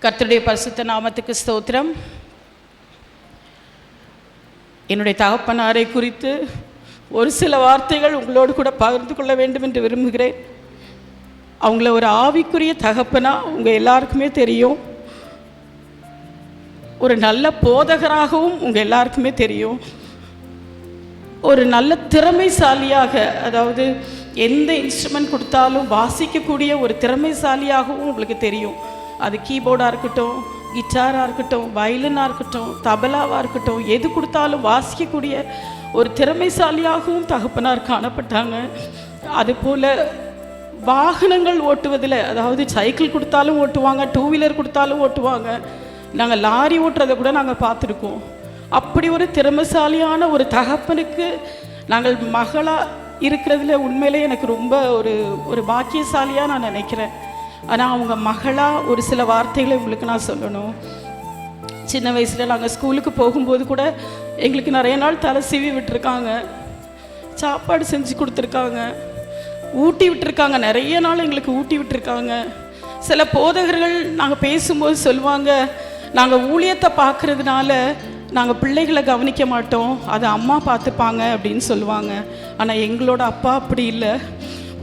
கர்த்தருடைய பரிசுத்த நாமத்துக்கு ஸ்தோத்திரம். என்னுடைய தகப்பனாரை குறித்து ஒரு சில வார்த்தைகள் உங்களோடு கூட பகிர்ந்து கொள்ள வேண்டும் என்று விரும்புகிறேன். அவங்கள ஒரு ஆவிக்குரிய தகப்பனா உங்கள் எல்லாருக்குமே தெரியும். ஒரு நல்ல போதகராகவும் உங்கள் எல்லாருக்குமே தெரியும். ஒரு நல்ல திறமைசாலியாக, அதாவது எந்த இன்ஸ்ட்ருமெண்ட் கொடுத்தாலும் வாசிக்கக்கூடிய ஒரு திறமைசாலியாகவும் உங்களுக்கு தெரியும். அது கீபோர்டாக இருக்கட்டும், கிட்டாராக இருக்கட்டும், வயலினாக இருக்கட்டும், தபலாவாக இருக்கட்டும், எது கொடுத்தாலும் வாசிக்கக்கூடிய ஒரு திறமைசாலியாகவும் தகப்பனார் காணப்பட்டாங்க. அதுபோல் வாகனங்கள் ஓட்டுவதில், அதாவது சைக்கிள் கொடுத்தாலும் ஓட்டுவாங்க, டூ வீலர் கொடுத்தாலும் ஓட்டுவாங்க. நாங்கள் லாரி ஓட்டுறதை கூட நாங்கள் பார்த்துருக்கோம். அப்படி ஒரு திறமைசாலியான ஒரு தகப்பனுக்கு நாங்கள் மகளாக இருக்கிறதுல உண்மையிலே எனக்கு ரொம்ப ஒரு பாக்கியசாலியாக நான் நினைக்கிறேன். ஆனால் அவங்க மகளாக ஒரு சில வார்த்தைகளை உங்களுக்கு நான் சொல்லணும். சின்ன வயசில் நாங்கள் ஸ்கூலுக்கு போகும்போது கூட எங்களுக்கு நிறைய நாள் தலை சீவி விட்டுருக்காங்க, சாப்பாடு செஞ்சு கொடுத்துருக்காங்க, ஊட்டி விட்டுருக்காங்க, நிறைய நாள் எங்களுக்கு ஊட்டி விட்டுருக்காங்க. சில போதகர்கள் நாங்கள் பேசும்போது சொல்லுவாங்க, நாங்கள் ஊழியத்தை பார்க்குறதுனால நாங்கள் பிள்ளைகளை கவனிக்க மாட்டோம், அதை அம்மா பார்த்துப்பாங்க அப்படின்னு சொல்லுவாங்க. ஆனால் எங்களோட அப்பா அப்படி இல்லை.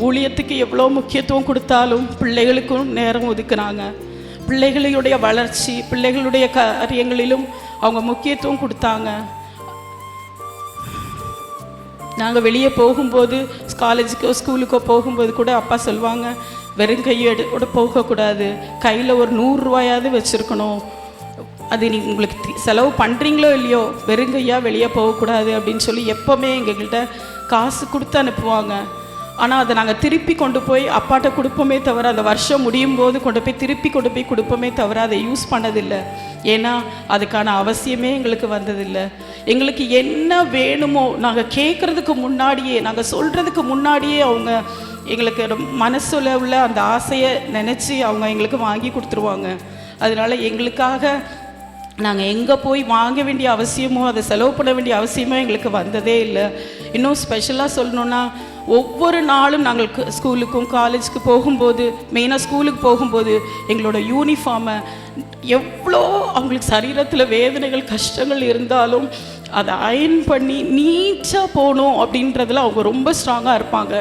ஊழியத்துக்கு எவ்வளோ முக்கியத்துவம் கொடுத்தாலும் பிள்ளைகளுக்கும் நேரம் ஒதுக்குனாங்க. பிள்ளைகளுடைய வளர்ச்சி, பிள்ளைகளுடைய காரியங்களிலும் அவங்க முக்கியத்துவம் கொடுத்தாங்க. நாங்கள் வெளியே போகும்போது, காலேஜுக்கோ ஸ்கூலுக்கோ போகும்போது கூட அப்பா சொல்லுவாங்க, வெறும் கையோட போகக்கூடாது, கையில் ஒரு 100 ரூபாயாவது வச்சுருக்கணும், அது நீங்கள் உங்களுக்கு செலவு பண்ணுறீங்களோ இல்லையோ வெறுங்கையாக வெளியே போகக்கூடாது அப்படின்னு சொல்லி எப்போவுமே எங்கள்கிட்ட காசு கொடுத்து அனுப்புவாங்க. ஆனால் அதை நாங்கள் திருப்பி கொண்டு போய் அப்பாட்ட கொடுப்போமே தவிர, அந்த வருஷம் முடியும் போது திருப்பி கொண்டு போய் கொடுப்போமே தவிர அதை யூஸ் பண்ணதில்லை. ஏன்னா அதுக்கான அவசியமே எங்களுக்கு வந்ததில்லை. எங்களுக்கு என்ன வேணுமோ நாங்கள் கேட்குறதுக்கு முன்னாடியே, நாங்கள் சொல்கிறதுக்கு முன்னாடியே அவங்க எங்களுக்கு மனசில் உள்ள அந்த ஆசையை நினச்சி அவங்க எங்களுக்கு வாங்கி கொடுத்துருவாங்க. அதனால் எங்களுக்காக நாங்கள் எங்கே போய் வாங்க வேண்டிய அவசியமோ, அதை செலவு பண்ண வேண்டிய அவசியமோ எங்களுக்கு வந்ததே இல்லை. இன்னும் ஸ்பெஷலாக சொல்லணுன்னா, ஒவ்வொரு நாளும் நாங்கள் ஸ்கூலுக்கும் காலேஜுக்கு போகும்போது, மெயினாக ஸ்கூலுக்கு போகும்போது எங்களோட யூனிஃபார்மை எவ்வளோ அவங்களுக்கு சரீரத்தில் வேதனைகள் கஷ்டங்கள் இருந்தாலும் அதை அயன் பண்ணி நீட்டாக போகணும் அப்படின்றதுல அவங்க ரொம்ப ஸ்ட்ராங்காக இருப்பாங்க.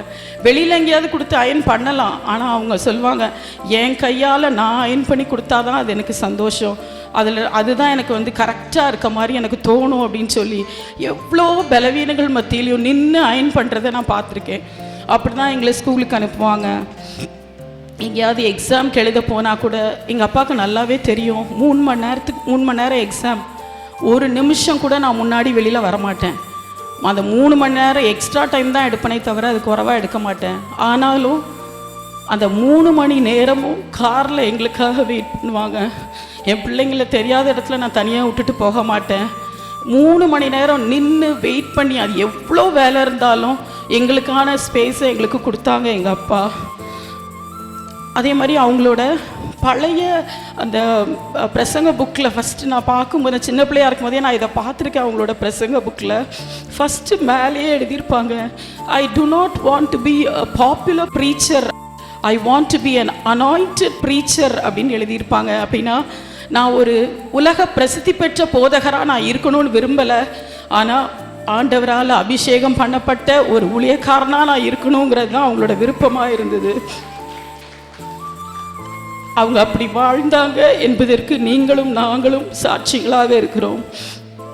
வெளியில் எங்கேயாவது கொடுத்து அயன் பண்ணலாம், ஆனால் அவங்க சொல்லுவாங்க, என் கையால் நான் அயன் பண்ணி கொடுத்தா தான் அது எனக்கு சந்தோஷம், அதுதான் எனக்கு கரெக்டாக இருக்க மாதிரி எனக்கு தோணும் அப்படின்னு சொல்லி எவ்வளோ பலவீனங்கள் மத்தியிலையும் நின்று அயன் பண்ணுறதை நான் பார்த்துருக்கேன். அப்படி தான் எங்களை ஸ்கூலுக்கு அனுப்புவாங்க. எங்கேயாவது எக்ஸாம்க்கு எழுத போனால் கூட எங்கள் அப்பாவுக்கு நல்லாவே தெரியும், 3 மணி நேரம் எக்ஸாம், ஒரு நிமிஷம் கூட நான் முன்னாடி வெளியில் வரமாட்டேன். அந்த 3 மணி நேரம் எக்ஸ்ட்ரா டைம் தான் எடுப்பனே தவிர அது குறைவாக எடுக்க மாட்டேன். ஆனாலும் அந்த 3 மணி நேரமும் காரில் எங்களுக்காக வெயிட் பண்ணுவாங்க. என் பிள்ளைங்கள தெரியாத இடத்துல நான் தனியாக விட்டுட்டு போக மாட்டேன். 3 மணி நேரம் நின்று வெயிட் பண்ணி, அது எவ்வளோ வேலை இருந்தாலும் எங்களுக்கான ஸ்பேஸை எங்களுக்கு கொடுத்தாங்க எங்கள் அப்பா. அதே மாதிரி அவங்களோட பழைய அந்த பிரசங்க புக்கில் ஃபஸ்ட்டு நான் பார்க்கும்போது, சின்ன பிள்ளையாக இருக்கும்போதே நான் இதை பார்த்துருக்கேன். அவங்களோட பிரசங்க புக்கில் ஃபஸ்ட்டு மேலேயே எழுதியிருப்பாங்க, I do not want to be a popular preacher, I want to be an anointed preacher அப்படின்னு எழுதியிருப்பாங்க. அப்படின்னா நான் ஒரு உலக பிரசித்தி பெற்ற போதகராக நான் இருக்கணும்னு விரும்பலை, ஆனால் ஆண்டவரால் அபிஷேகம் பண்ணப்பட்ட ஒரு ஊழியக்காரனாக நான் இருக்கணுங்கிறது தான் அவங்களோட விருப்பமாக இருந்தது. அவங்க அப்படி வாழ்ந்தாங்க என்பதற்கு நீங்களும் நாங்களும் சாட்சிகளாக இருக்கிறோம்.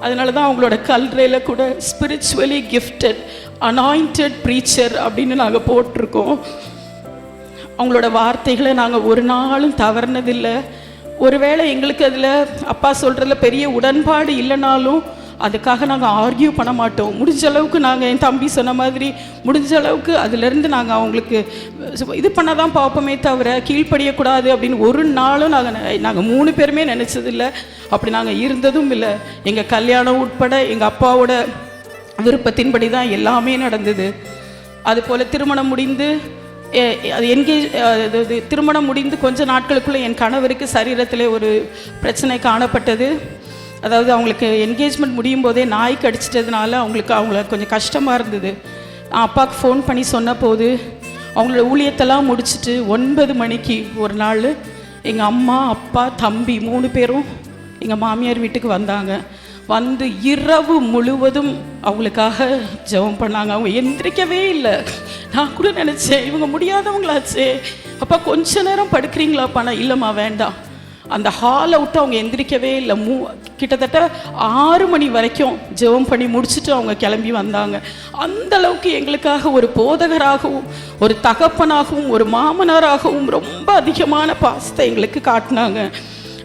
அதனால தான் அவங்களோட கல்றையில் கூட ஸ்பிரிச்சுவலி கிஃப்டட் அனாயிண்டட் ப்ரீச்சர் அப்படின்னு நாங்கள் போட்டிருக்கோம். அவங்களோட வார்த்தைகளை நாங்கள் ஒரு நாளும் தவறுனதில்லை. ஒருவேளை எங்களுக்கு அதில் அப்பா சொல்கிறதுல பெரிய உடன்பாடு இல்லைனாலும் அதுக்காக நாங்கள் ஆர்கியூ பண்ண மாட்டோம். முடிஞ்ச அளவுக்கு நாங்கள், என் தம்பி சொன்ன மாதிரி, முடிஞ்ச அளவுக்கு அதிலேருந்து நாங்கள் அவங்களுக்கு இது பண்ண தான் பார்ப்போமே தவிர கீழ்ப்படியக்கூடாது அப்படின்னு ஒரு நாளும் நாங்கள் 3 பேருமே நினச்சதில்லை. அப்படி நாங்கள் இருந்ததும் இல்லை. எங்கள் கல்யாணம் உட்பட எங்கள் அப்பாவோட விருப்பத்தின்படி தான் எல்லாமே நடந்தது. அதுபோல் திருமணம் முடிந்து திருமணம் முடிந்து கொஞ்ச நாட்களுக்குள்ளே என் கணவருக்கு சரீரத்தில் ஒரு பிரச்சனை காணப்பட்டது. அதாவது அவங்களுக்கு என்கேஜ்மெண்ட் முடியும் போதே நாய் கடிச்சிட்டதுனால அவங்கள கொஞ்சம் கஷ்டமாக இருந்தது. நான் அப்பாவுக்கு ஃபோன் பண்ணி சொன்ன போது அவங்களோட ஊழியத்தெல்லாம் முடிச்சுட்டு 9 மணிக்கு ஒரு நாள் எங்கள் அம்மா அப்பா தம்பி 3 பேரும் எங்கள் மாமியார் வீட்டுக்கு வந்தாங்க. வந்து இரவு முழுவதும் அவங்களுக்காக ஜெபம் பண்ணாங்க. அவங்க எந்திரிக்கவே இல்லை. நான் கூட நினச்சேன் இவங்க முடியாதவங்களாச்சே, அப்பா கொஞ்ச நேரம் படுக்கிறீங்களாப்பா? நான் இல்லைம்மா வேண்டாம். அந்த ஹாலை விட்டு அவங்க எந்திரிக்கவே இல்லை. கிட்டத்தட்ட 6 மணி வரைக்கும் ஜெபம் பண்ணி முடிச்சுட்டு அவங்க கிளம்பி வந்தாங்க. அந்த அளவுக்கு எங்களுக்காக ஒரு போதகராகவும் ஒரு தகப்பனாகவும் ஒரு மாமனாராகவும் ரொம்ப அதிகமான பாசத்தை எங்களுக்கு காட்டினாங்க.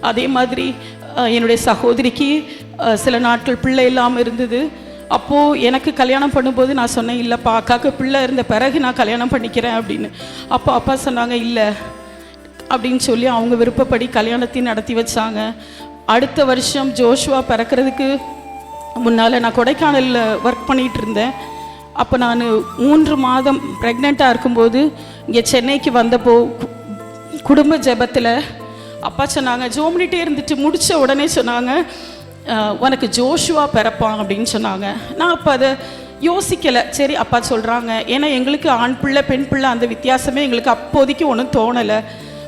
அதே மாதிரி என்னுடைய சகோதரிக்கு சில நாட்கள் பிள்ளை இல்லாமல் இருந்தது. அப்போது எனக்கு கல்யாணம் பண்ணும்போது நான் சொன்னேன், இல்லைப்பா அக்காவுக்கு பிள்ளை இருந்த பிறகு நான் கல்யாணம் பண்ணிக்கிறேன் அப்படின்னு. அப்போ அப்பா சொன்னாங்க இல்லை அப்படின்னு சொல்லி அவங்க விருப்பப்படி கல்யாணத்தையும் நடத்தி வச்சாங்க. அடுத்த வருஷம் ஜோஷுவா பிறக்கிறதுக்கு முன்னால் நான் கொடைக்கானலில் ஒர்க் பண்ணிகிட்டு இருந்தேன். அப்போ நான் 3 மாதம் ப்ரெக்னெண்ட்டாக இருக்கும்போது இங்கே சென்னைக்கு வந்தப்போ குடும்ப ஜெபத்தில் அப்பா சொன்னாங்க, ஜோம்னிட்டே இருந்துட்டு முடித்த உடனே சொன்னாங்க, உனக்கு ஜோஷுவா பிறப்பான் அப்படின்னு சொன்னாங்க. நான் அப்போ அதை யோசிக்கலை. சரி அப்பா சொல்கிறாங்க, ஏன்னா எங்களுக்கு ஆண் பிள்ளை பெண் பிள்ளை அந்த வித்தியாசமே எங்களுக்கு அப்போதைக்கு ஒன்றும் தோணலை.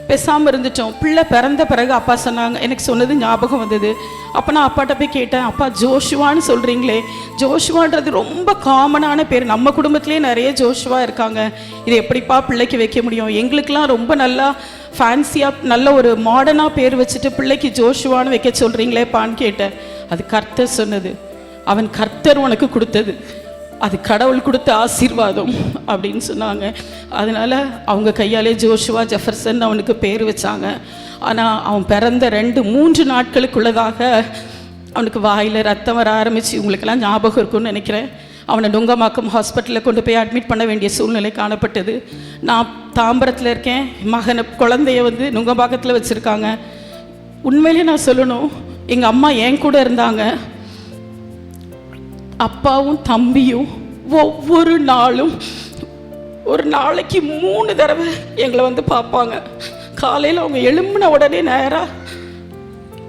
பேசாமல் இருந்துட்டோம். பிள்ளை பிறந்த பிறகு அப்பா சொன்னாங்க, எனக்கு சொன்னது ஞாபகம் வந்தது. அப்போ நான் அப்பாட்ட போய் கேட்டேன், அப்பா ஜோஷுவான்னு சொல்கிறீங்களே, ஜோஷுவான்றது ரொம்ப காமனான பேர், நம்ம குடும்பத்திலே நிறைய ஜோஷுவா இருக்காங்க, இது எப்படிப்பா பிள்ளைக்கு வைக்க முடியும்? எங்களுக்கெல்லாம் ரொம்ப நல்லா ஃபேன்சியாக நல்ல ஒரு மாடர்னாக பேர் வச்சுட்டு பிள்ளைக்கு ஜோஷுவான்னு வைக்க சொல்கிறீங்களேப்பான்னு கேட்டேன். அது கர்த்தர் சொன்னது, அவன் கர்த்தர் உனக்கு கொடுத்தது, அது கடவுள் கொடுத்த ஆசீர்வாதம் அப்படின்னு சொன்னாங்க. அதனால் அவங்க கையாலே ஜோஷுவா ஜெஃபர்சன் அவனுக்கு பேர் வச்சாங்க. ஆனால் அவன் பிறந்த 2-3 நாட்களுக்குள்ளதாக அவனுக்கு வாயில் ரத்தம் வர ஆரம்பித்து, உங்களுக்கெல்லாம் ஞாபகம் இருக்குன்னு நினைக்கிறேன், அவனை நுங்கம்பாக்கம் ஹாஸ்பிட்டலில் கொண்டு போய் அட்மிட் பண்ண வேண்டிய சூழ்நிலை காணப்பட்டது. நான் தாம்பரத்தில் இருக்கேன், மகனை குழந்தைய வந்து நுங்கம்பாக்கத்தில் வச்சுருக்காங்க. உண்மையிலே நான் சொல்லணும், எங்கள் அம்மா என் கூட இருந்தாங்க. அப்பாவும் தம்பியும் ஒவ்வொரு நாளும் ஒரு நாளைக்கு 3 தடவை எங்களை வந்து பார்ப்பாங்க. காலையில் அவங்க எழும்பின உடனே நேராக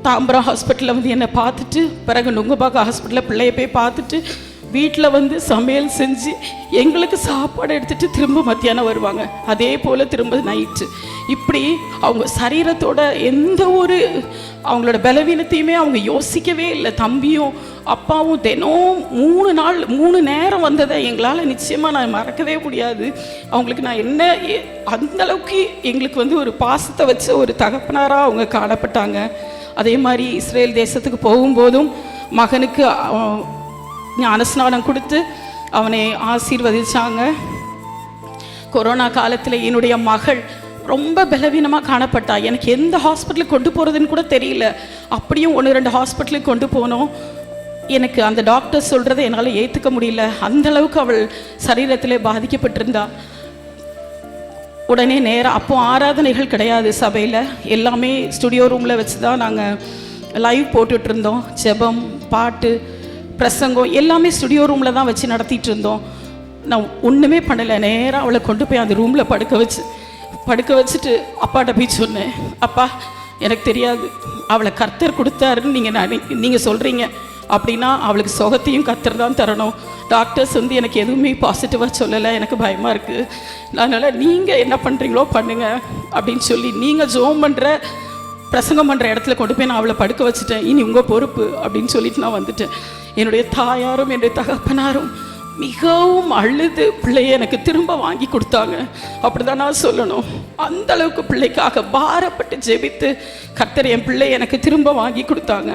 தாம்பரம் ஹாஸ்பிட்டலில் வந்து என்னை பார்த்துட்டு, பிறகு நுங்கம்பாக்கம் ஹாஸ்பிட்டலில் பிள்ளைய போய் பார்த்துட்டு, வீட்டில் வந்து சமையல் செஞ்சு எங்களுக்கு சாப்பாடு எடுத்துகிட்டு திரும்ப மத்தியானம் வருவாங்க. அதே போல் திரும்ப நைட்டு. இப்படி அவங்க சரீரத்தோட எந்த ஒரு அவங்களோட பலவீனத்தையுமே அவங்க யோசிக்கவே இல்லை. தம்பியும் அப்பாவும் தினம் 3 நேரம் வந்ததை எங்களால் நிச்சயமாக நான் மறக்கவே முடியாது. அவங்களுக்கு நான் என்ன அந்தளவுக்கு எங்களுக்கு வந்து ஒரு பாசத்தை வச்ச ஒரு தகப்பனாராக அவங்க காணப்பட்டாங்க. அதே மாதிரி இஸ்ரேல் தேசத்துக்கு போகும்போதும் மகனுக்கு ஞானஸ்நானம் கொடுத்து அவனை ஆசீர்வதிச்சாங்க. கொரோனா காலத்தில் என்னுடைய மகள் ரொம்ப பலவீனமாக காணப்பட்டா. எனக்கு எந்த ஹாஸ்பிட்டலுக்கு கொண்டு போகிறதுன்னு கூட தெரியல. அப்படியும் 1-2 ஹாஸ்பிட்டலுக்கு கொண்டு போனோம். எனக்கு அந்த டாக்டர் சொல்கிறத என்னால் ஏற்றுக்க முடியல. அந்தளவுக்கு அவள் சரீரத்திலே பாதிக்கப்பட்டிருந்தா. உடனே நேராக அப்போ ஆராதனைகள் கிடையாது சபையில், எல்லாமே ஸ்டுடியோ ரூமில் வச்சு தான் நாங்கள் லைவ் போட்டுட்ருந்தோம். ஜெபம், பாட்டு, பிரசங்கம் எல்லாமே ஸ்டுடியோ ரூமில் தான் வச்சு நடத்திட்டு இருந்தோம். நான் ஒன்றுமே பண்ணலை. நேராக அவளை கொண்டு போய் அந்த ரூமில் படுக்க வச்சுட்டு அப்பாட்ட போய் சொன்னேன், அப்பா எனக்கு தெரியாது, அவளை கர்த்தர் கொடுத்தாருன்னு நீங்கள் சொல்கிறீங்க அப்படின்னா அவளுக்கு சுகத்தையும் கர்த்தர் தான் தரணும். டாக்டர்ஸ் வந்து எனக்கு எதுவுமே பாசிட்டிவாக சொல்லலை, எனக்கு பயமாக இருக்குது, அதனால் நீங்கள் என்ன பண்ணுறீங்களோ பண்ணுங்கள் அப்படின்னு சொல்லி நீங்கள் ஜோம் பண்ணுற பிரசங்கம் பண்ணுற இடத்துல கொண்டு போய் நான் அவளை படுக்க வச்சுட்டேன். இனி உங்கள் பொறுப்பு அப்படின்னு சொல்லிட்டு நான் வந்துட்டேன். என்னுடைய தாயாரும் என்னுடைய தகப்பனாரும் மிகவும் அழுது பிள்ளைய எனக்கு திரும்ப வாங்கி கொடுத்தாங்க. அப்படிதான் நான் சொல்லணும். அந்த அளவுக்கு பிள்ளைக்காக பாரப்பட்டு ஜெபித்து கர்த்தர் என் பிள்ளை எனக்கு திரும்ப வாங்கி கொடுத்தாங்க.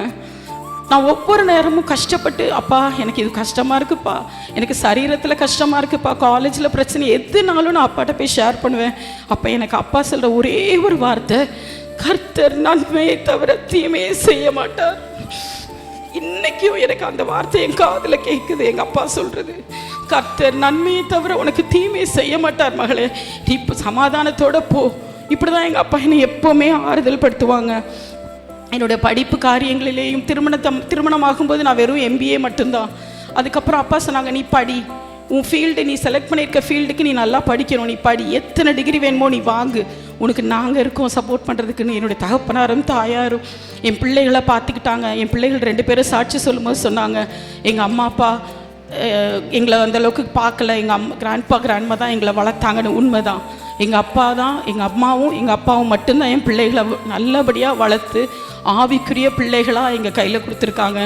நான் ஒவ்வொரு நேரமும் கஷ்டப்பட்டு, அப்பா எனக்கு இது கஷ்டமாக இருக்குப்பா, எனக்கு சரீரத்தில் கஷ்டமாக இருக்குப்பா, காலேஜில் பிரச்சனை, எதுனாலும் நான் அப்பாட்ட போய் ஷேர் பண்ணுவேன். அப்போ எனக்கு அப்பா சொல்கிற ஒரே ஒரு வார்த்தை, கர்த்தர் நன்மையை தவிர தீமையை செய்ய மாட்டார். இன்னைக்கும் எனக்கு அந்த வார்த்தை என் காதில் கேட்குது. எங்கள் அப்பா சொல்கிறது, கர்த்தர் நன்மையை தவிர உனக்கு தீமையை செய்ய மாட்டார் மகளே, நீ இப்போ சமாதானத்தோடு போ. இப்படி தான் எங்கள் அப்பா என்னை எப்போவுமே ஆறுதல் படுத்துவாங்க. என்னோடய படிப்பு காரியங்களிலேயும் திருமணமாகும்போது நான் வெறும் MBA மட்டும்தான். அதுக்கப்புறம் அப்பா சொன்னாங்க, நீ படி, உன் ஃபீல்டு நீ செலக்ட் பண்ணியிருக்க ஃபீல்டுக்கு நீ நல்லா படிக்கணும், நீ படி, எத்தனை டிகிரி வேணுமோ நீ வாங்கு, உனக்கு நாங்கள் இருக்கோம் சப்போர்ட் பண்ணுறதுக்குன்னு. என்னுடைய தகப்பனாரும் தாயாரும் என் பிள்ளைகளை பார்த்துக்கிட்டாங்க. என் பிள்ளைகள் 2 பேரும் சாட்சி சொல்லும்போது சொன்னாங்க, எங்கள் அம்மா அப்பா எங்களை அந்தளவுக்கு பார்க்கல. எங்கள் கிராண்ட்பா கிராண்ட்மா தான் எங்களை வளர்த்தாங்கன்னு உண்மை தான். எங்கள் அப்பா தான், எங்கள் அம்மாவும் எங்கள் அப்பாவும் மட்டும்தான் என் பிள்ளைகளை நல்லபடியாக வளர்த்து ஆவிக்குரிய பிள்ளைகளாக எங்கள் கையில் கொடுத்துருக்காங்க.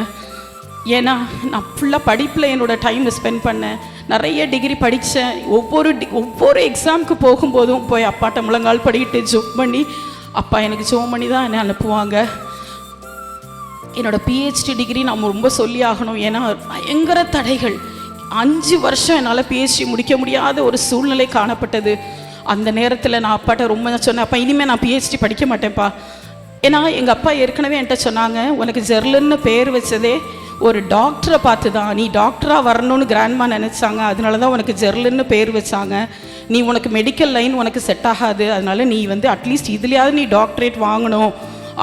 ஏன்னா நான் ஃபுல்லாக படிப்பில் என்னோடய டைமை ஸ்பெண்ட் பண்ணேன். நிறைய டிகிரி படித்தேன். ஒவ்வொரு எக்ஸாமுக்கு போகும்போதும் போய் அப்பாட்ட முழங்கால் படிக்கிட்டு ஜோம் பண்ணி, அப்பா எனக்கு ஜோம் பண்ணி தான் என்னை அனுப்புவாங்க. என்னோடய பிஹெச்டி டிகிரி நான் ரொம்ப சொல்லி ஆகணும். ஏன்னா பயங்கர தடைகள். 5 வருஷம் என்னால் பிஹெச்டி முடிக்க முடியாத ஒரு சூழ்நிலை காணப்பட்டது. அந்த நேரத்தில் நான் அப்பாட்ட ரொம்ப சொன்னேன், அப்பா இனிமேல் நான் பிஹெச்டி படிக்க மாட்டேன்ப்பா. ஏன்னா எங்கள் அப்பா ஏற்கனவே என்கிட்ட சொன்னாங்க, உனக்கு ஜெர்லின்னு பேர் வச்சதே ஒரு டாக்டரை பார்த்து தான். நீ டாக்டராக வரணும்னு கிராண்ட்மா நினச்சாங்க, அதனால தான் உனக்கு ஜெர்லின்னு பேர் வச்சாங்க. நீ உனக்கு மெடிக்கல் லைன் உனக்கு செட் ஆகாது, அதனால நீ அட்லீஸ்ட் இதுலையாவது நீ டாக்டரேட் வாங்கணும்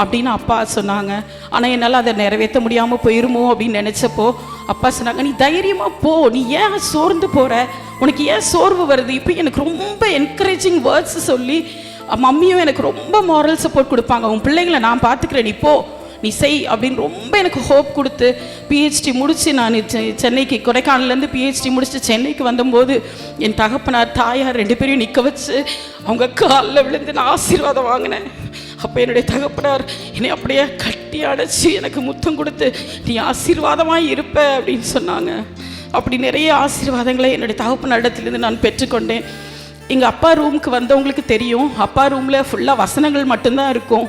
அப்படின்னு அப்பா சொன்னாங்க. ஆனால் என்னால் அதை நிறைவேற்ற முடியாமல் போயிருமோ அப்படின்னு நினச்சப்போ அப்பா சொன்னாங்க, நீ தைரியமாக போ, நீ ஏன் சோர்ந்து போகிற, உனக்கு ஏன் சோர்வு வருது. இப்போ எனக்கு ரொம்ப என்கரேஜிங் வேர்ட்ஸ் சொல்லி மம்மியும் எனக்கு ரொம்ப மாரல் சப்போர்ட் கொடுப்பாங்க. உன் பிள்ளைங்களை நான் பார்த்துக்கிறேன், நீ போ, நீ செய் அப்படின்னு ரொம்ப எனக்கு ஹோப் கொடுத்து பிஹெச்டி முடித்து நான் சென்னைக்கு கொடைக்கானல்லேருந்து பிஹெச்டி முடிச்சுட்டு சென்னைக்கு வந்தபோது என் தகப்பனார் தாயார் 2 பேரையும் நிற்க வச்சு அவங்க காலில் விழுந்து நான் ஆசீர்வாதம் வாங்கினேன். அப்போ என்னுடைய தகப்பனார் என்னை அப்படியே கட்டி அடைச்சி எனக்கு முத்தம் கொடுத்து நீ ஆசீர்வாதமாக இருப்ப அப்படின்னு சொன்னாங்க. அப்படி நிறைய ஆசீர்வாதங்களை என்னுடைய தகப்பனாரிடத்துலேருந்து நான் பெற்றுக்கொண்டேன். எங்கள் அப்பா ரூமுக்கு வந்தவங்களுக்கு தெரியும், அப்பா ரூமில் ஃபுல்லாக வசனங்கள் மட்டும்தான் இருக்கும்.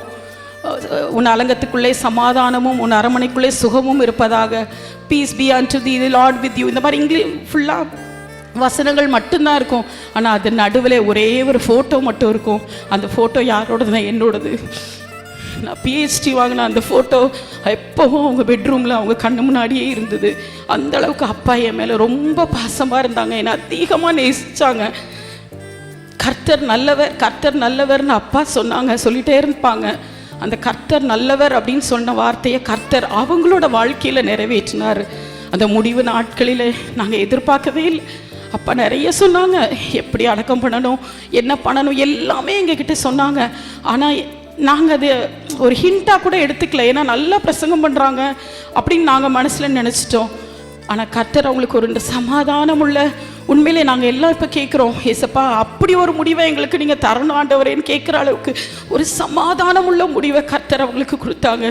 உன் அலங்கத்துக்குள்ளே சமாதானமும் உன் அரமனைக்குள்ளே சுகமும் இருப்பதாக, piece B and the Lord with you, இந்த மாதிரி இங்கிலீஷ் ஃபுல்லாக வசனங்கள் மட்டும்தான் இருக்கும். ஆனால் அது நடுவில் ஒரே ஒரு ஃபோட்டோ மட்டும் இருக்கும். அந்த ஃபோட்டோ யாரோடதுன்னா என்னோடது. நான் பிஹெச்டி வாங்கின அந்த ஃபோட்டோ எப்போவும் அவங்க பெட்ரூமில் அவங்க கண்ணு முன்னாடியே இருந்தது. அந்தளவுக்கு அப்பா என் மேலே ரொம்ப பாசமாக இருந்தாங்க, என்னை அதிகமாக நேசித்தாங்க. கர்த்தர் நல்லவர், கர்த்தர் நல்லவர்னு அப்பா சொன்னாங்க, சொல்லிகிட்டே இருப்பாங்க. அந்த கர்த்தர் நல்லவர் அப்படின்னு சொன்ன வார்த்தையை கர்த்தர் அவங்களோட வாழ்க்கையில் நிறைவேற்றினார். அந்த முடிவு நாட்களில் நாங்கள் எதிர்பார்க்கவே இல்லை. அப்பா நிறைய சொன்னாங்க, எப்படி அடக்கம் பண்ணணும், என்ன பண்ணணும், எல்லாமே எங்ககிட்ட சொன்னாங்க. ஆனால் நாங்கள் அது ஒரு ஹிண்ட்டாக கூட எடுத்துக்கல. ஏன்னா நல்லா பிரசங்கம் பண்ணுறாங்க அப்படின்னு நாங்கள் மனசில் நினச்சிட்டோம். ஆனால் கர்த்தர் அவங்களுக்கு ஒரு சமாதானம் உள்ள, உண்மையிலே நாங்கள் எல்லாம் இப்போ கேட்குறோம், ஏசப்பா அப்படி ஒரு முடிவை எங்களுக்கு நீங்கள் தரணும் ஆண்டவரேன்னு கேட்குற அளவுக்கு ஒரு சமாதானம் உள்ள முடிவை கர்த்தர் அவங்களுக்கு கொடுத்தாங்க.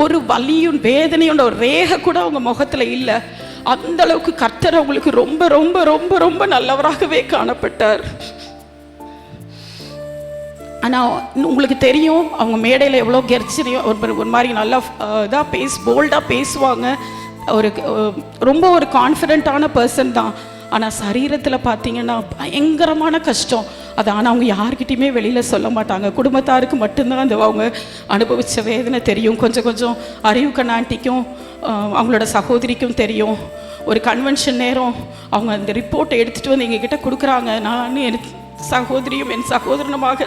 ஒரு வலியும் வேதனையும் ஒரு ரேகை கூட அவங்க முகத்தில் இல்லை. அந்த அளவுக்கு கர்த்தர் அவங்களுக்கு ரொம்ப ரொம்ப ரொம்ப ரொம்ப நல்லவராகவே காணப்பட்டார். ஆனால் உங்களுக்கு தெரியும், அவங்க மேடையில் எவ்வளோ கெர்ச்சினையும் ஒரு மாதிரி நல்லா இதாக போல்டாக பேசுவாங்க. ரொம்ப ஒரு கான்ஃபிடென்ட்டான பர்சன் தான். ஆனால் சரீரத்தில் பார்த்தீங்கன்னா பயங்கரமான கஷ்டம். அது ஆனால் அவங்க யார்கிட்டையுமே வெளியில் சொல்ல மாட்டாங்க. குடும்பத்தாருக்கு மட்டும்தான் அந்த அவங்க அனுபவித்த வேதனை தெரியும். கொஞ்சம் கொஞ்சம் அறிவு கண்ணாண்டிக்கும் அவங்களோட சகோதரிக்கும் தெரியும். ஒரு கன்வென்ஷன் நேரம் அவங்க அந்த ரிப்போர்ட்டை எடுத்துகிட்டு வந்து எங்ககிட்ட கொடுக்குறாங்க. நான் என் சகோதரியும் என் சகோதரனுமாக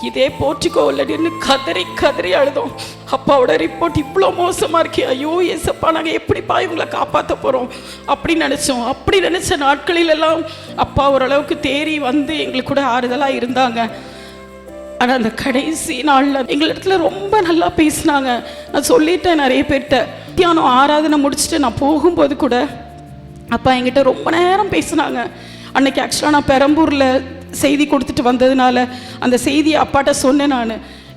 இதே போர்ட்டிக்கோ இல்லைன்னு கதறி கதறி அழுதோம். அப்பாவோட ரிப்போர்ட் இவ்வளோ மோசமாக இருக்கே, ஐயோ ஏசப்பா நாங்கள் எப்படிப்பா இவங்களை காப்பாற்ற போகிறோம் அப்படின்னு நினச்சோம். அப்படி நினச்ச நாட்களிலெல்லாம் அப்பா ஓரளவுக்கு தேறி வந்து எங்களுக்கு கூட ஆறுதலாக இருந்தாங்க. ஆனால் அந்த கடைசி நாளில் எங்களிடத்துல ரொம்ப நல்லா பேசினாங்க. நான் சொல்லிட்டேன் நிறைய பேர்கிட்ட, தியானம் ஆராதனை முடிச்சுட்டு நான் போகும்போது கூட அப்பா என்கிட்ட ரொம்ப நேரம் பேசினாங்க. அன்னைக்கு ஆக்சுவலாக நான் பெரம்பூரில் செய்தி கொடுத்துட்டு வந்ததுனால அந்த செய்தியை அப்பாட்ட சொன்னேன் நான்.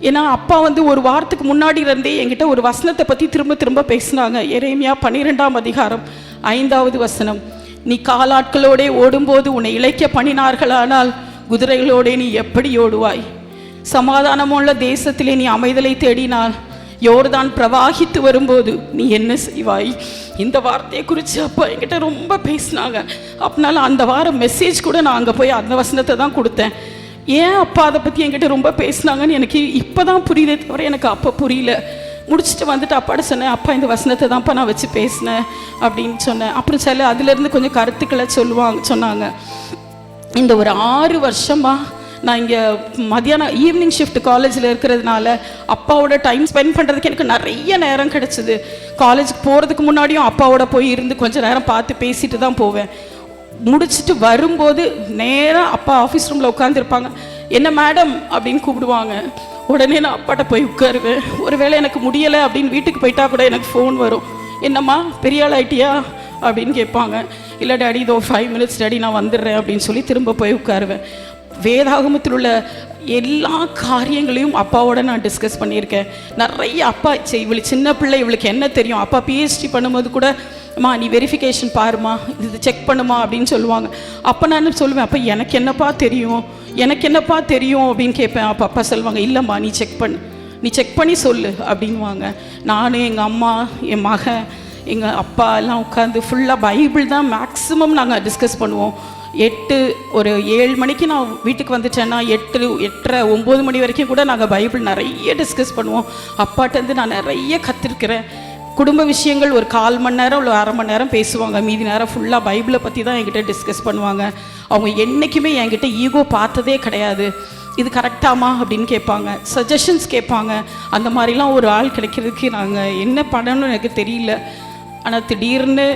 ஏன்னா அப்பா ஒரு வாரத்துக்கு முன்னாடி இருந்தே என்கிட்ட ஒரு வசனத்தை பற்றி திரும்ப திரும்ப பேசினாங்க. எரேமியா 12ஆம் அதிகாரம் 5வது வசனம், நீ காலாட்களோடே ஓடும்போது உன்னை இளைக்க பண்ணினார்களானால் குதிரைகளோடே நீ எப்படி ஓடுவாய்? சமாதானமுள்ள தேசத்திலே நீ அமைதலை தேடினால் யோர்தான் பிரவாகித்து வரும்போது நீ என்ன செய்வாய்? இந்த வார்த்தையை குறித்து அப்பா என்கிட்ட ரொம்ப பேசினாங்க. அப்படினால அந்த வாரம் மெசேஜ் கூட நான் அங்கே போய் அந்த வசனத்தை தான் கொடுத்தேன். ஏன் அப்பா அதை பற்றி என்கிட்ட ரொம்ப பேசினாங்கன்னு எனக்கு இப்போ தான் புரியுதே தவிர எனக்கு அப்போ புரியல. முடிச்சுட்டு வந்துட்டு அப்பாட்ட சொன்னேன், அப்பா இந்த வசனத்தை தான்ப்பா நான் வச்சு பேசினேன் அப்படின்னு சொன்னேன். அப்புறம் சில அதுலேருந்து கொஞ்சம் கருத்துக்களை சொன்னாங்க. இந்த ஒரு 6 வருஷமாக நான் இங்கே மத்தியானம் ஈவினிங் ஷிஃப்ட் காலேஜில் இருக்கிறதுனால அப்பாவோட டைம் ஸ்பெண்ட் பண்ணுறதுக்கு எனக்கு நிறைய நேரம் கிடச்சிது. காலேஜுக்கு போகிறதுக்கு முன்னாடியும் அப்பாவோட போய் இருந்து கொஞ்சம் நேரம் பார்த்து பேசிட்டு தான் போவேன். முடிச்சுட்டு வரும்போது நேராக அப்பா ஆஃபீஸ் ரூமில் உட்காந்துருப்பாங்க. என்ன மேடம் அப்படின்னு கூப்பிடுவாங்க. உடனே நான் அப்பாட்ட போய் உட்காருவேன். ஒருவேளை எனக்கு முடியலை அப்படின்னு வீட்டுக்கு போயிட்டா கூட எனக்கு ஃபோன் வரும், என்னம்மா பெரிய ஆள் ஆயிட்டியா அப்படின்னு கேட்பாங்க. இல்லை டாடி இதோ 5 minutes டாடி நான் வந்துடுறேன் அப்படின்னு சொல்லி திரும்ப போய் உட்காருவேன். வேதாகமத்தில் உள்ள எல்லா காரியங்களையும் அப்பாவோட நான் டிஸ்கஸ் பண்ணியிருக்கேன். நிறைய அப்பா இவளுக்கு சின்ன பிள்ளை, இவளுக்கு என்ன தெரியும், அப்பா PhD பண்ணும்போது கூட அம்மா நீ வெரிஃபிகேஷன் பாருமா, இது செக் பண்ணுமா அப்படின்னு சொல்லுவாங்க. அப்போ நான் சொல்லுவேன், அப்போ எனக்கு என்னப்பா தெரியும் அப்படின்னு கேட்பேன். அப்பா சொல்லுவாங்க, இல்லைம்மா நீ செக் பண்ணி சொல்லு அப்படின்வாங்க. நான், எங்கள் அம்மா, என் மகன், எங்கள் அப்பா எல்லாம் உட்காந்து ஃபுல்லாக பைபிள் தான் மேக்ஸிமம் நாங்கள் டிஸ்கஸ் பண்ணுவோம். ஒரு 7 மணிக்கு நான் வீட்டுக்கு வந்துட்டேன்னா 8, 8:30, 9 மணி வரைக்கும் கூட நாங்கள் பைபிள் நிறைய டிஸ்கஸ் பண்ணுவோம். அப்பாட்டேருந்து நான் நிறைய கற்றுருக்கிறேன். குடும்ப விஷயங்கள் ஒரு 1/4 மணி நேரம் இல்லை 1/2 மணி நேரம் பேசுவாங்க. மீதி நேரம் ஃபுல்லாக பைபிளை பற்றி தான் என்கிட்ட டிஸ்கஸ் பண்ணுவாங்க. அவங்க என்றைக்குமே என்கிட்ட ஈகோ பார்த்ததே கிடையாது. இது கரெக்டாமா அப்படின்னு கேட்பாங்க, சஜஷன்ஸ் கேட்பாங்க. அந்த மாதிரிலாம் ஒரு ஆள் கிடைக்கிறதுக்கு நாங்கள் என்ன பண்ணணும்னு எனக்கு தெரியல. ஆனால் திடீர்னு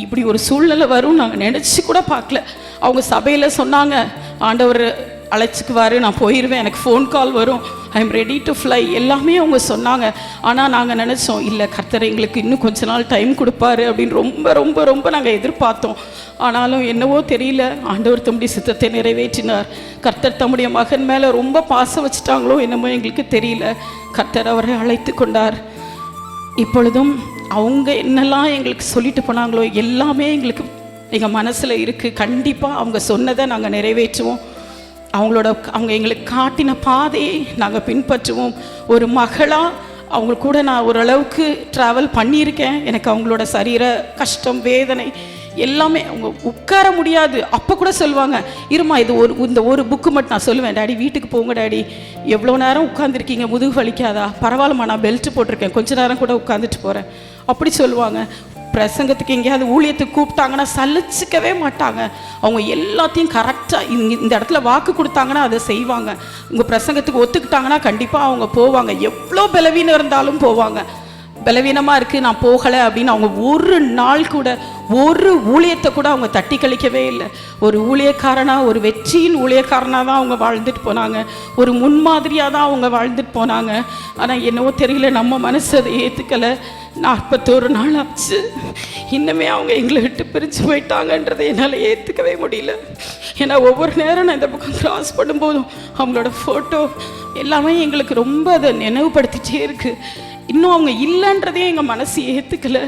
இப்படி ஒரு சூழ்நிலை வரும் நாங்கள் நினச்சி கூட பார்க்கல. அவங்க சபையில் சொன்னாங்க, ஆண்டவர் அழைச்சிக்குவார், நான் போயிடுவேன், எனக்கு ஃபோன் கால் வரும், I am ready to fly, எல்லாமே அவங்க சொன்னாங்க. ஆனால் நாங்கள் நினச்சோம், இல்லை கர்த்தர் எங்களுக்கு இன்னும் கொஞ்ச நாள் டைம் கொடுப்பாரு அப்படின்னு ரொம்ப ரொம்ப ரொம்ப நாங்கள் எதிர்பார்த்தோம். ஆனாலும் என்னவோ தெரியல, ஆண்டவர் தம்முடைய சித்தத்தை நிறைவேற்றினார். கர்த்தர் தம்முடைய மகன் மேலே ரொம்ப பாசம் வச்சுட்டாங்களோ என்னமோ எங்களுக்கு தெரியல. கர்த்தர் அவரை அழைத்து கொண்டார். இப்பொழுதும் அவங்க என்னெல்லாம் எங்களுக்கு சொல்லிட்டு போனாங்களோ எல்லாமே எங்கள் மனசில் இருக்குது. கண்டிப்பாக அவங்க சொன்னதை நாங்கள் நிறைவேற்றுவோம். அவங்க எங்களுக்கு காட்டின பாதையை நாங்கள் பின்பற்றுவோம். ஒரு மகளாக அவங்க கூட நான் ஓரளவுக்கு ட்ராவல் பண்ணியிருக்கேன். எனக்கு அவங்களோட சரீர கஷ்டம், வேதனை எல்லாமே, அவங்க உட்கார முடியாது. அப்போ கூட சொல்லுவாங்க, இருமா இந்த ஒரு புக்கு மட்டும் நான் சொல்லுவேன், டாடி வீட்டுக்கு போங்க டாடி, எவ்வளோ நேரம் உட்காந்துருக்கீங்க, முதுகு வலிக்காதா, பரவாயில்லம்மா நான் பெல்ட் போட்டிருக்கேன், கொஞ்ச நேரம் கூட உட்காந்துட்டு போகிறேன் அப்படி சொல்லுவாங்க. பிரசங்கத்துக்கு எங்கேயாவது ஊழியத்துக்கு கூப்பிட்டாங்கன்னா சலிச்சிக்கவே மாட்டாங்க. அவங்க எல்லாத்தையும் கரெக்டாக இந்த இடத்துல வாக்கு கொடுத்தாங்கன்னா அதை செய்வாங்க. உங்கள் பிரசங்கத்துக்கு ஒத்துக்கிட்டாங்கன்னா கண்டிப்பாக அவங்க போவாங்க. எவ்வளோ பலவீனம் இருந்தாலும் போவாங்க. பலவீனமாக இருக்குது நான் போகலை அப்படின்னு அவங்க ஒரு நாள் கூட, ஒரு ஊழியத்தை கூட அவங்க தட்டி கழிக்கவே இல்லை. ஒரு ஊழியக்காரனாக, ஒரு வெற்றியின் ஊழியக்காரனாக தான் அவங்க வாழ்ந்துட்டு போனாங்க. ஒரு முன்மாதிரியாக தான் அவங்க வாழ்ந்துட்டு போனாங்க. ஆனால் என்னவோ தெரியல, நம்ம மனசு அதை ஏற்றுக்கலை. 41 நாள் ஆச்சு, இன்னுமே அவங்க எங்களை விட்டு பிரித்து போயிட்டாங்கன்றதை என்னால் ஏற்றுக்கவே முடியல. ஏன்னா ஒவ்வொரு நேரம் நான் இந்த பக்கம் கிராஸ் பண்ணும்போதும் அவங்களோட ஃபோட்டோ எல்லாமே எங்களுக்கு ரொம்ப அதை நினைவுபடுத்திகிட்டே இருக்குது. இன்னும் அவங்க இல்லைன்றதே எங்கள் மனசு ஏற்றுக்கலை.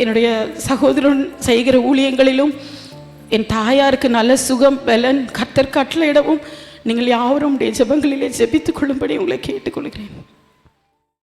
என்னுடைய சகோதரன் செய்கிற ஊழியங்களிலும் என் தாயாருக்கு நல்ல சுகம், பலன் கர்த்தர் கட்டளையிடவும் நீங்கள் யாவரும் உடைய ஜெபங்களிலே ஜெபித்துக் கொள்ளும்படி உங்களை கேட்டுக்கொள்கிறேன்.